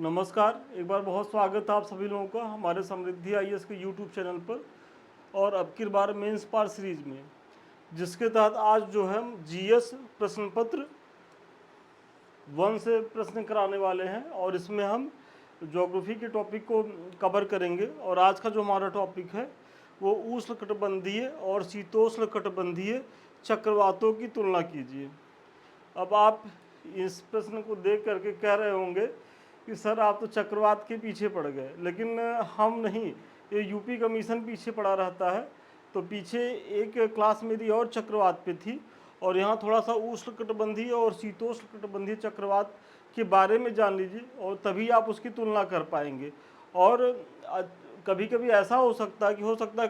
नमस्कार, एक बार बहुत स्वागत है आप सभी लोगों का हमारे समृद्धि आईएएस के यूट्यूब चैनल पर। और अब की बार मेंस पार सीरीज में, जिसके तहत आज जो है हम जीएस प्रश्न पत्र 1 से प्रश्न कराने वाले हैं और इसमें हम ज्योग्राफी के टॉपिक को कवर करेंगे। और आज का जो हमारा टॉपिक है वो उष्णकटिबंधीय और शीतोष्णकटिबंधीय चक्रवातों की तुलना कीजिए। अब आप इस प्रश्न को देख करके कह रहे होंगे कि सर आप तो चक्रवात के पीछे पड़ गए, लेकिन हम नहीं, ये यूपी कमीशन पीछे पड़ा रहता है। तो पीछे एक क्लास मेरी और चक्रवात पे थी और यहाँ थोड़ा सा उष्णकटिबंधीय और शीतोष्णकटिबंधीय चक्रवात के बारे में जान लीजिए और तभी आप उसकी तुलना कर पाएंगे। और कभी कभी ऐसा हो सकता है कि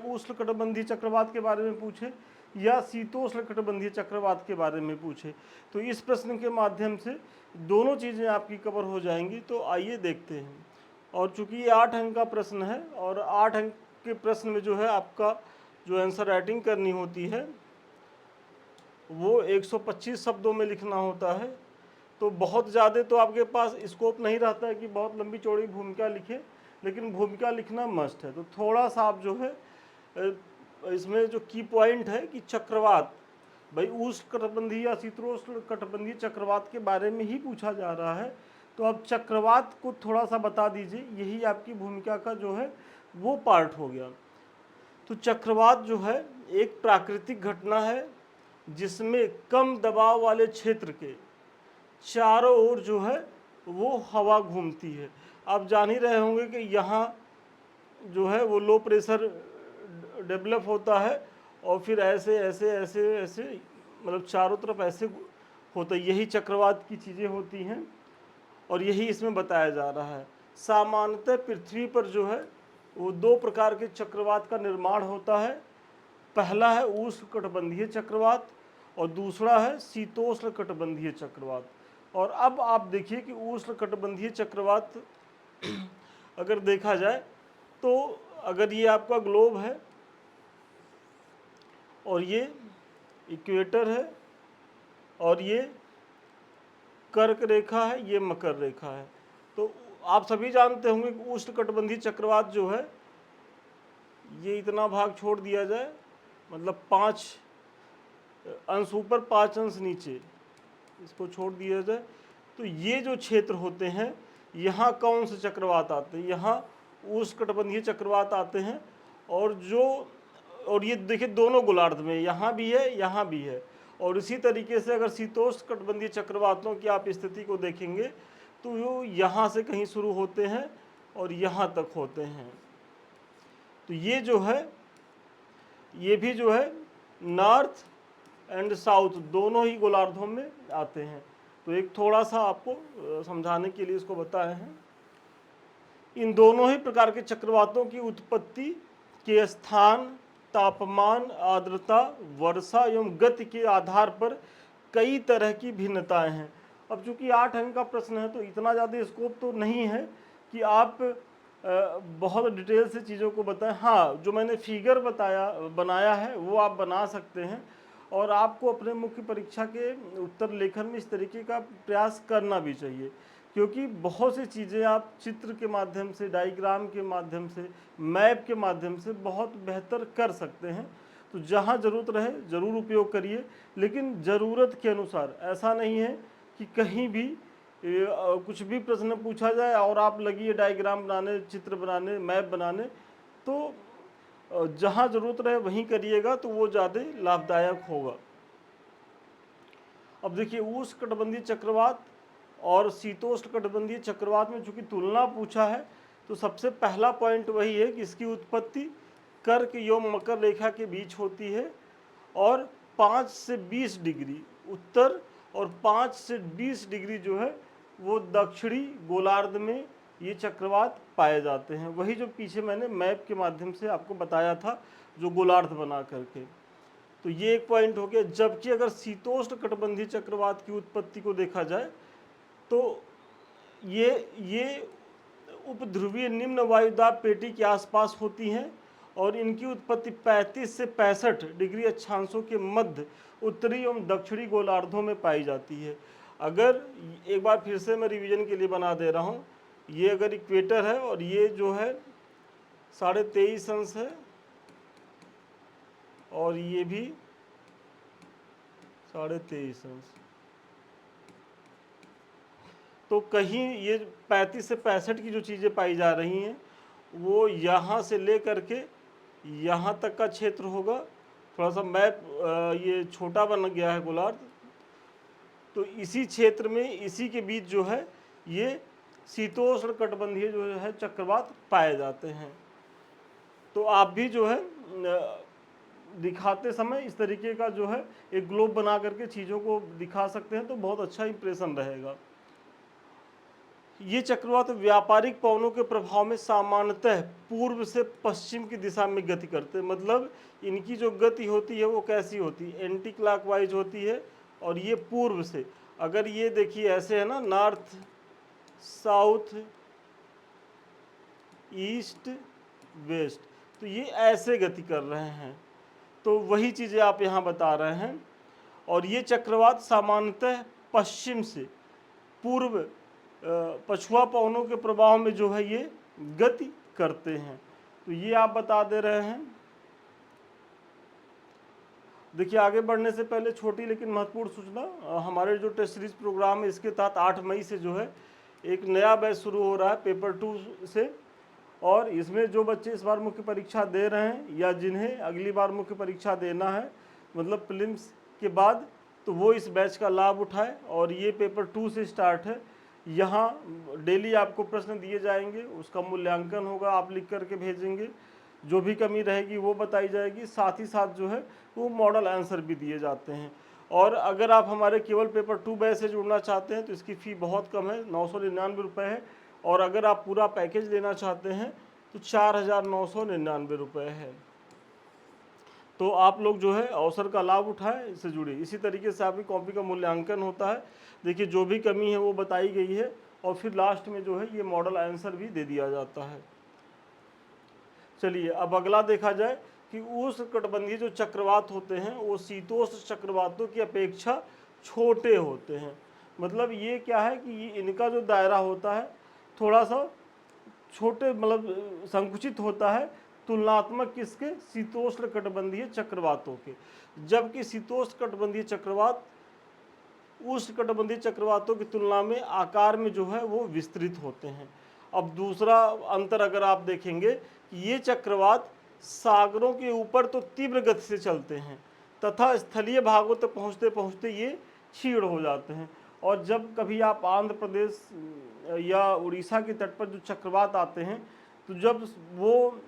उष्णकटिबंधीय चक्रवात के बारे में पूछे या शीतोष्णकटिबंधीय चक्रवात के बारे में पूछे। तो इस प्रश्न के माध्यम से दोनों चीज़ें आपकी कवर हो जाएंगी। तो आइए देखते हैं। और चूंकि ये 8 अंक का प्रश्न है और 8 अंक के प्रश्न में जो है आपका जो आंसर राइटिंग करनी होती है वो 125 शब्दों में लिखना होता है। तो बहुत ज़्यादा तो आपके पास स्कोप नहीं रहता है कि बहुत लंबी चौड़ी भूमिका लिखें, लेकिन भूमिका लिखना मस्ट है। तो थोड़ा सा आप जो है इसमें जो की पॉइंट है कि चक्रवात, भाई उष्णकटिबंधीय या शीतोष्णकटिबंधीय चक्रवात के बारे में ही पूछा जा रहा है। तो अब चक्रवात को थोड़ा सा बता दीजिए, यही आपकी भूमिका का जो है वो पार्ट हो गया। तो चक्रवात जो है एक प्राकृतिक घटना है जिसमें कम दबाव वाले क्षेत्र के चारों ओर जो है वो हवा घूमती है। आप जान ही रहे होंगे कि यहाँ जो है वो लो प्रेशर डेवलप होता है और फिर ऐसे ऐसे ऐसे ऐसे मतलब चारों तरफ ऐसे होता है। यही चक्रवात की चीज़ें होती हैं और यही इसमें बताया जा रहा है। सामान्यतः पृथ्वी पर जो है वो 2 प्रकार के चक्रवात का निर्माण होता है। पहला है उष्णकटिबंधीय चक्रवात और दूसरा है शीतोष्णकटिबंधीय चक्रवात। और अब आप देखिए कि उष्णकटिबंधीय चक्रवात अगर देखा जाए तो अगर ये आपका ग्लोब है और ये इक्वेटर है और ये कर्क रेखा है, ये मकर रेखा है। तो आप सभी जानते होंगे कि उष्णकटिबंधीय चक्रवात जो है ये इतना भाग छोड़ दिया जाए, मतलब 5 अंश ऊपर 5 अंश नीचे इसको छोड़ दिया जाए, तो ये जो क्षेत्र होते हैं यहाँ कौन से चक्रवात आते हैं? यहाँ उष्णकटिबंधीय चक्रवात आते हैं। और ये देखिए दोनों गोलार्ध में, यहाँ भी है यहाँ भी है। और इसी तरीके से अगर शीतोष्णकटिबंधीय चक्रवातों की आप स्थिति को देखेंगे तो वो यहाँ से कहीं शुरू होते हैं और यहाँ तक होते हैं। तो ये जो है ये भी जो है नॉर्थ एंड साउथ दोनों ही गोलार्धों में आते हैं। तो एक थोड़ा सा आपको समझाने के लिए इसको बताए हैं। इन दोनों ही प्रकार के चक्रवातों की उत्पत्ति के स्थान, तापमान, आर्द्रता, वर्षा एवं गति के आधार पर कई तरह की भिन्नताएं हैं। अब चूंकि 8 अंक का प्रश्न है तो इतना ज़्यादा स्कोप तो नहीं है कि आप बहुत डिटेल से चीज़ों को बताएं। हाँ, जो मैंने फिगर बनाया है वो आप बना सकते हैं और आपको अपने मुख्य परीक्षा के उत्तर लेखन में इस तरीके का प्रयास करना भी चाहिए, क्योंकि बहुत सी चीज़ें आप चित्र के माध्यम से, डायग्राम के माध्यम से, मैप के माध्यम से बहुत बेहतर कर सकते हैं। तो जहाँ ज़रूरत रहे ज़रूर उपयोग करिए, लेकिन ज़रूरत के अनुसार। ऐसा नहीं है कि कहीं भी कुछ भी प्रश्न पूछा जाए और आप लगिए डायग्राम बनाने, चित्र बनाने, मैप बनाने। तो जहाँ ज़रूरत रहे वहीं करिएगा तो वो ज़्यादा लाभदायक होगा। अब देखिए उष्णकटिबंधीय चक्रवात और शीतोष्णकटिबंधीय चक्रवात में चूंकि तुलना पूछा है तो सबसे पहला पॉइंट वही है कि इसकी उत्पत्ति कर्क एवं मकर रेखा के बीच होती है और 5 से 20 डिग्री उत्तर और 5 से 20 डिग्री जो है वो दक्षिणी गोलार्ध में ये चक्रवात पाए जाते हैं। वही जो पीछे मैंने मैप के माध्यम से आपको बताया था, जो गोलार्ध बना करके। तो ये एक पॉइंट हो गया। जबकि अगर शीतोष्णकटिबंधीय चक्रवात की उत्पत्ति को देखा जाए तो ये उपध्रुवीय निम्न वायुदाब पेटी के आसपास होती हैं और इनकी उत्पत्ति 35 से 65 डिग्री अक्षांशों के मध्य उत्तरी एवं दक्षिणी गोलार्धों में पाई जाती है। अगर एक बार फिर से मैं रिवीजन के लिए बना दे रहा हूँ, ये अगर इक्वेटर है और ये जो है 23.5 अंश है और ये भी 23.5 अंश, तो कहीं ये 35 से 65 की जो चीज़ें पाई जा रही हैं वो यहाँ से ले करके यहाँ तक का क्षेत्र होगा। थोड़ा सा मैप ये छोटा बन गया है गोलार्ध, तो इसी क्षेत्र में इसी के बीच जो है ये शीतोष्ण कटिबंधीय जो है चक्रवात पाए जाते हैं। तो आप भी जो है दिखाते समय इस तरीके का जो है एक ग्लोब बना करके चीज़ों को दिखा सकते हैं, तो बहुत अच्छा इंप्रेशन रहेगा। ये चक्रवात व्यापारिक पवनों के प्रभाव में सामान्यतः पूर्व से पश्चिम की दिशा में गति करते हैं। मतलब इनकी जो गति होती है वो कैसी होती है, एंटी क्लॉकवाइज होती है। और ये पूर्व से, अगर ये देखिए ऐसे है ना, नॉर्थ साउथ ईस्ट वेस्ट, तो ये ऐसे गति कर रहे हैं। तो वही चीज़ें आप यहाँ बता रहे हैं। और ये चक्रवात सामान्यतः पश्चिम से पूर्व पछुआ पवनों के प्रभाव में जो है ये गति करते हैं। तो ये आप बता दे रहे हैं। देखिए आगे बढ़ने से पहले छोटी लेकिन महत्वपूर्ण सूचना, हमारे जो टेस्ट सीरीज प्रोग्राम है इसके तहत 8 मई से जो है एक नया बैच शुरू हो रहा है पेपर 2 से। और इसमें जो बच्चे इस बार मुख्य परीक्षा दे रहे हैं या जिन्हें अगली बार मुख्य परीक्षा देना है, मतलब प्रीलिम्स के बाद, तो वो इस बैच का लाभ उठाए। और ये पेपर 2 से स्टार्ट है। यहाँ डेली आपको प्रश्न दिए जाएंगे, उसका मूल्यांकन होगा, आप लिख करके भेजेंगे, जो भी कमी रहेगी वो बताई जाएगी। साथ ही साथ जो है वो मॉडल आंसर भी दिए जाते हैं। और अगर आप हमारे केवल पेपर 2 बैच से जुड़ना चाहते हैं तो इसकी फ़ी बहुत कम है, 999 रुपये है। और अगर आप पूरा पैकेज लेना चाहते हैं तो 4,999 रुपये है। तो आप लोग जो है अवसर का लाभ उठाएं, इससे जुड़े। इसी तरीके से आपकी कॉपी का मूल्यांकन होता है। देखिए जो भी कमी है वो बताई गई है और फिर लास्ट में जो है ये मॉडल आंसर भी दे दिया जाता है। चलिए अब अगला देखा जाए कि उष्णकटिबंधीय जो चक्रवात होते हैं वो शीतोष्ण चक्रवातों की अपेक्षा छोटे होते हैं। मतलब ये क्या है कि ये इनका जो दायरा होता है थोड़ा सा छोटे, मतलब संकुचित होता है तुलनात्मक किसके, शीतोष्ण कटिबंधीय चक्रवातों के। जबकि शीतोष्ण कटिबंधीय चक्रवात उष्ण कटिबंधीय चक्रवातों की तुलना में आकार में जो है वो विस्तृत होते हैं। अब दूसरा अंतर अगर आप देखेंगे कि ये चक्रवात सागरों के ऊपर तो तीव्र गति से चलते हैं तथा स्थलीय भागों तक पहुँचते पहुँचते ये क्षीण हो जाते हैं। और जब कभी आप आंध्र प्रदेश या उड़ीसा के तट पर जो चक्रवात आते हैं, तो जब वो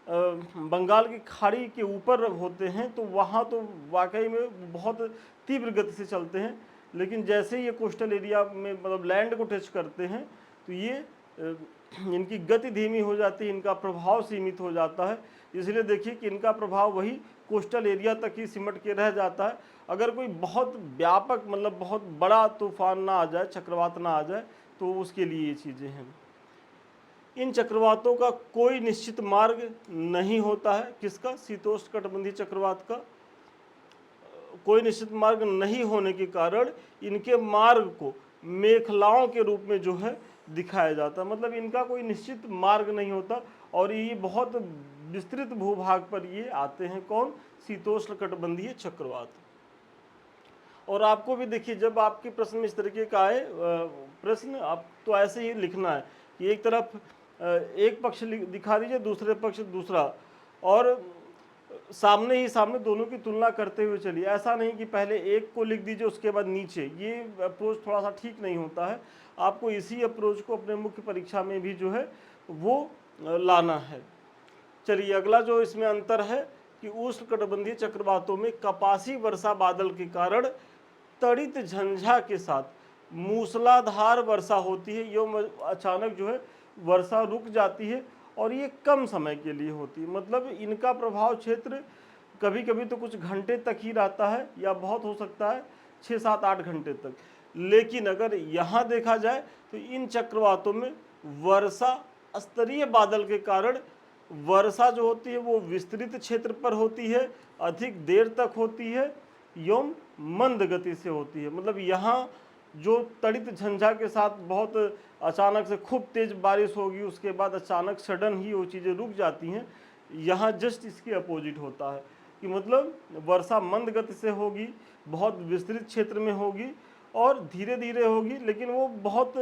बंगाल की खाड़ी के ऊपर होते हैं तो वहाँ तो वाकई में बहुत तीव्र गति से चलते हैं। लेकिन जैसे ही ये कोस्टल एरिया में मतलब लैंड को टच करते हैं तो ये इनकी गति धीमी हो जाती है, इनका प्रभाव सीमित हो जाता है। इसलिए देखिए कि इनका प्रभाव वही कोस्टल एरिया तक ही सिमट के रह जाता है। अगर कोई बहुत व्यापक, मतलब बहुत बड़ा तूफान ना आ जाए, चक्रवात ना आ जाए, तो उसके लिए ये चीज़ें हैं। इन चक्रवातों का कोई निश्चित मार्ग नहीं होता है। किसका, शीतोष्ण कटिबंधीय चक्रवात का कोई निश्चित मार्ग नहीं होने के कारण इनके मार्ग को मेखलाओं के रूप में जो है दिखाया जाता है। मतलब इनका कोई निश्चित मार्ग नहीं होता और ये बहुत विस्तृत भूभाग पर ये आते हैं। कौन, शीतोष्ण कटिबंधीय चक्रवात। और आपको भी देखिए जब आपके प्रश्न में इस तरीके का आए प्रश्न, आप तो ऐसे ही लिखना है कि एक तरफ एक पक्ष दिखा दीजिए, दूसरे पक्ष दूसरा, और सामने ही सामने दोनों की तुलना करते हुए चलिए। ऐसा नहीं कि पहले एक को लिख दीजिए उसके बाद नीचे, ये अप्रोच थोड़ा सा ठीक नहीं होता है। आपको इसी अप्रोच को अपने मुख्य परीक्षा में भी जो है वो लाना है। चलिए अगला जो इसमें अंतर है कि उष्णकटिबंधीय चक्रवातों में कपासी वर्षा बादल के कारण तड़ित झंझा के साथ मूसलाधार वर्षा होती है। यो अचानक जो है वर्षा रुक जाती है और ये कम समय के लिए होती है। मतलब इनका प्रभाव क्षेत्र कभी कभी तो कुछ घंटे तक ही रहता है या बहुत हो सकता है 6, 7, 8 घंटे तक। लेकिन अगर यहाँ देखा जाए तो इन चक्रवातों में वर्षा स्तरीय बादल के कारण वर्षा जो होती है वो विस्तृत क्षेत्र पर होती है, अधिक देर तक होती है एवं मंद गति से होती है। मतलब यहाँ जो तड़ित झंझा के साथ बहुत अचानक से खूब तेज बारिश होगी, उसके बाद अचानक सडन ही वो चीज़ें रुक जाती हैं, यहाँ जस्ट इसके अपोजिट होता है कि मतलब वर्षा मंद गति से होगी, बहुत विस्तृत क्षेत्र में होगी और धीरे धीरे होगी, लेकिन वो बहुत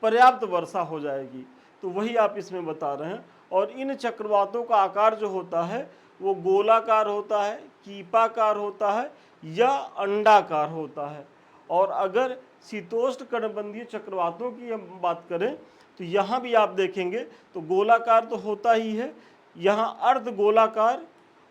पर्याप्त वर्षा हो जाएगी। तो वही आप इसमें बता रहे हैं। और इन चक्रवातों का आकार जो होता है वो गोलाकार होता है, कीपाकार होता है या अंडाकार होता है। और अगर शीतोष्ण कटिबंधीय चक्रवातों की हम बात करें तो यहाँ भी आप देखेंगे तो गोलाकार तो होता ही है, यहाँ अर्ध गोलाकार,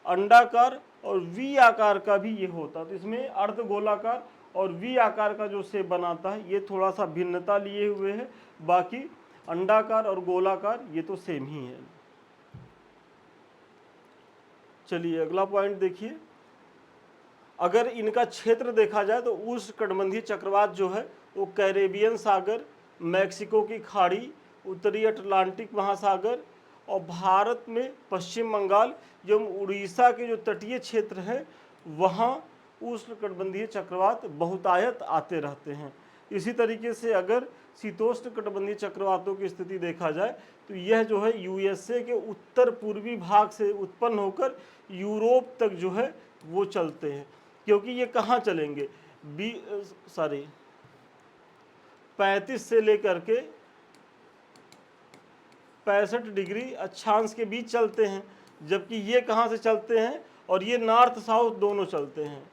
अंडाकार और वी आकार का भी ये होता है। तो इसमें अर्ध गोलाकार और वी आकार का जो शेप बनाता है ये थोड़ा सा भिन्नता लिए हुए है, बाकी अंडाकार और गोलाकार ये तो सेम ही है। चलिए अगला पॉइंट देखिए, अगर इनका क्षेत्र देखा जाए तो उष्णकटिबंधीय चक्रवात जो है वो कैरेबियन सागर, मैक्सिको की खाड़ी, उत्तरी अटलांटिक महासागर और भारत में पश्चिम बंगाल एवं उड़ीसा के जो तटीय क्षेत्र हैं वहाँ उष्णकटिबंधीय चक्रवात बहुतायत आते रहते हैं। इसी तरीके से अगर शीतोष्ण कटिबंधीय चक्रवातों की स्थिति देखा जाए तो यह जो है यूएसए के उत्तर पूर्वी भाग से उत्पन्न होकर यूरोप तक जो है वो चलते हैं। क्योंकि ये कहाँ चलेंगे, 35 से लेकर के 65 डिग्री अक्षांश के बीच चलते हैं, जबकि ये कहाँ से चलते हैं, और ये नॉर्थ साउथ दोनों चलते हैं।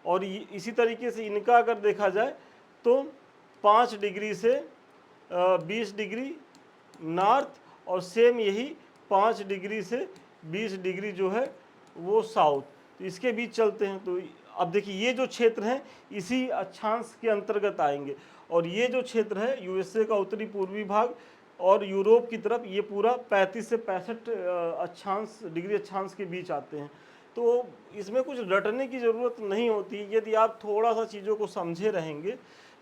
और इसी तरीके से इनका अगर देखा जाए तो 5 डिग्री से 20 डिग्री नॉर्थ और सेम यही 5 डिग्री से 20 डिग्री जो है वो साउथ, तो इसके बीच चलते हैं। तो अब देखिए ये जो क्षेत्र हैं इसी अक्षांश के अंतर्गत आएंगे, और ये जो क्षेत्र है यूएसए का उत्तरी पूर्वी भाग और यूरोप की तरफ ये पूरा 35 से 65 डिग्री अक्षांश के बीच आते हैं। तो इसमें कुछ रटने की ज़रूरत नहीं होती, यदि आप थोड़ा सा चीज़ों को समझे रहेंगे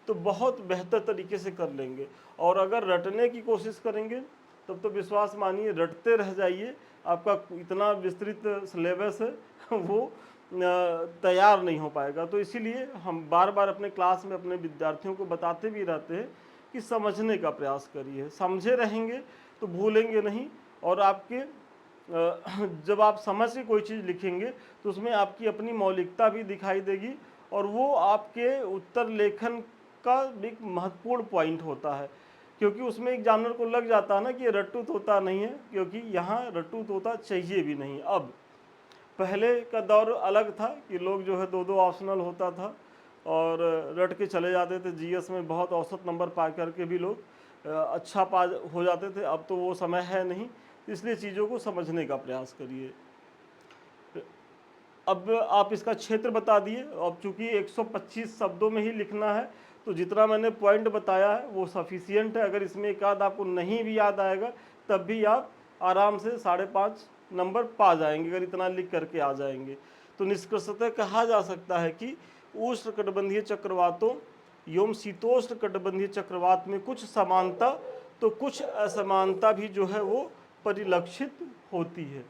तो बहुत बेहतर तरीके से कर लेंगे। और अगर रटने की कोशिश करेंगे तब तो विश्वास मानिए रटते रह जाइए, आपका इतना विस्तृत सिलेबस है वो तैयार नहीं हो पाएगा। तो इसीलिए हम बार बार अपने क्लास में अपने विद्यार्थियों को बताते भी रहते हैं कि समझने का प्रयास करिए, समझे रहेंगे तो भूलेंगे नहीं। और आपके जब आप समझ के कोई चीज़ लिखेंगे तो उसमें आपकी अपनी मौलिकता भी दिखाई देगी, और वो आपके उत्तर लेखन का एक महत्वपूर्ण पॉइंट होता है। क्योंकि उसमें एग्जामिनर को लग जाता है ना कि रट्टू तोता नहीं है, क्योंकि यहाँ रट्टू तोता चाहिए भी नहीं। अब पहले का दौर अलग था कि लोग जो है 2-2 ऑप्शनल होता था और रट के चले जाते थे, जीएस में बहुत औसत नंबर पा करके भी लोग अच्छा पा हो जाते थे। अब तो वो समय है नहीं, इसलिए चीज़ों को समझने का प्रयास करिए। अब आप इसका क्षेत्र बता दिए, अब चूँकि 125 शब्दों में ही लिखना है तो जितना मैंने पॉइंट बताया है वो सफिशियंट है। अगर इसमें एक आध आपको नहीं भी याद आएगा तब भी आप आराम से 5.5 नंबर पा जाएंगे अगर इतना लिख करके आ जाएंगे। तो निष्कर्षतः कहा जा सकता है कि उष्णकटिबंधीय चक्रवातों एवं शीतोष्ण कटिबंधीय चक्रवात में कुछ समानता तो कुछ असमानता भी जो है वो परिलक्षित होती है।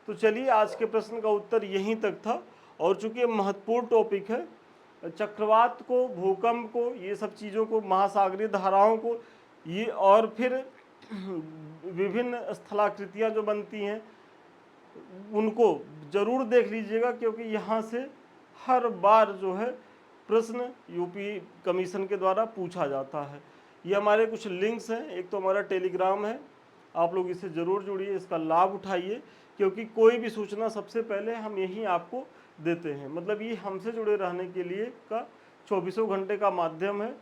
तो चलिए आज के प्रश्न का उत्तर यहीं तक था। और चूंकि महत्वपूर्ण टॉपिक है, चक्रवात को, भूकंप को, ये सब चीज़ों को, महासागरीय धाराओं को, ये और फिर विभिन्न स्थलाकृतियाँ जो बनती हैं उनको ज़रूर देख लीजिएगा, क्योंकि यहाँ से हर बार जो है प्रश्न यूपी कमीशन के द्वारा पूछा जाता है। ये हमारे कुछ लिंक्स हैं, एक तो हमारा टेलीग्राम है, आप लोग इससे ज़रूर जुड़िए, इसका लाभ उठाइए, क्योंकि कोई भी सूचना सबसे पहले हम यहीं आपको देते हैं। मतलब ये हमसे जुड़े रहने के लिए का 24 घंटे का माध्यम है।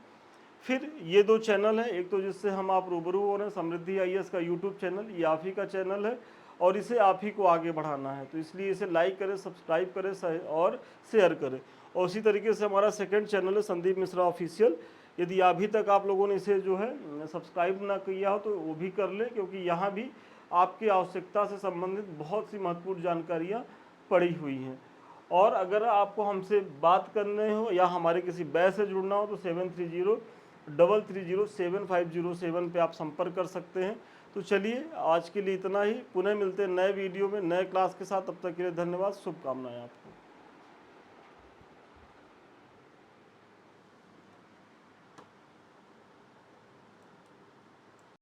फिर ये 2 चैनल हैं, एक तो जिससे हम आप रूबरू हो रहे हैं, समृद्धि आईएएस का यूट्यूब चैनल, ये आप ही का चैनल है और इसे आप ही को आगे बढ़ाना है। तो इसलिए इसे लाइक करें, सब्सक्राइब करें और शेयर करें। और उसी तरीके से हमारा सेकंड चैनल है संदीप मिश्रा ऑफिशियल, यदि अभी तक आप लोगों ने इसे जो है सब्सक्राइब ना किया हो तो वो भी कर लें, क्योंकि यहाँ भी आपकी आवश्यकता से संबंधित बहुत सी महत्वपूर्ण जानकारियाँ पड़ी हुई हैं। और अगर आपको हमसे बात करने हो या हमारे किसी बैच से जुड़ना हो तो 7303307507 पे आप संपर्क कर सकते हैं। तो चलिए आज के लिए इतना ही, पुनः मिलते हैं नए वीडियो में नए क्लास के साथ, तब तक के लिए धन्यवाद, शुभकामनाएं आपको।